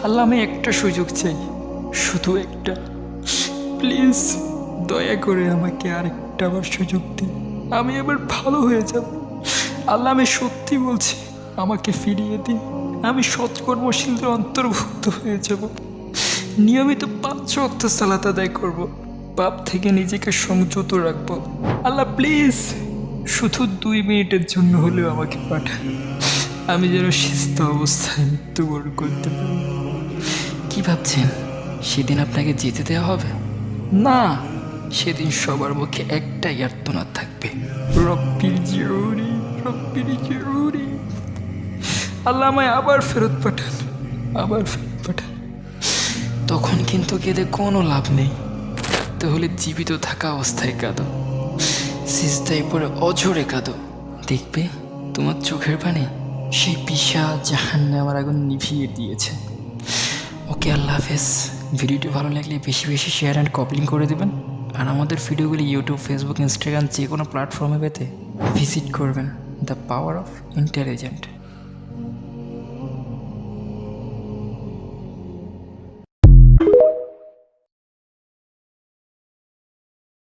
আল্লাহ, আমি একটা সুযোগ চাই, শুধু একটা। প্লিজ দয়া করে আমাকে আরেকটা আবার সুযোগ দিন, আমি এবার ভালো হয়ে যাব। আল্লাহ, আমি সত্যি বলছি, আমাকে ফিরিয়ে দিন। আমি সৎকর্মশীলদের অন্তর্ভুক্ত হয়ে যাব, নিয়মিত 5 ওয়াক্ত সালাত আদায় করব, পাপ থেকে নিজেকে সংযত রাখবো। আল্লাহ প্লিজ, শুধু 2 মিনিটের জন্য হলেও আমাকে পাঠান, আমি যেন সুস্থ অবস্থায় মৃত্যুবরণ করতে পারি। কি ভাবছেন সেদিন আপনাকে যেতে দেওয়া হবে? না, সেদিন সবার মুখে একটাই আর্তনাদ থাকবে, রব্বির জিউরি, রব্বির জিউরি। আল্লাহ আমায় আবার ফেরত পাঠান, আবার ফেরত পাঠান। তখন কিন্তু কেঁদে কোনো লাভ নেই। তাহলে জীবিত থাকা অবস্থায় কাঁদো, সিজদায় পড়ে অঝরে কাঁদো, দেখবে তোমার চোখের পানি সেই পিশাচ জাহান্নামের আগুন নিভিয়ে দিয়েছে। ওকে, আল্লাহ হাফেজ। ভিডিওটি ভালো লাগলে বেশি বেশি শেয়ার অ্যান্ড কপলিং করে দেবেন। আর আমাদের ভিডিওগুলি ইউটিউব, ফেসবুক, ইনস্টাগ্রাম যে কোনো প্ল্যাটফর্মে পেতে ভিজিট করবেন দ্য পাওয়ার অফ ইন্টেলিজেন্ট।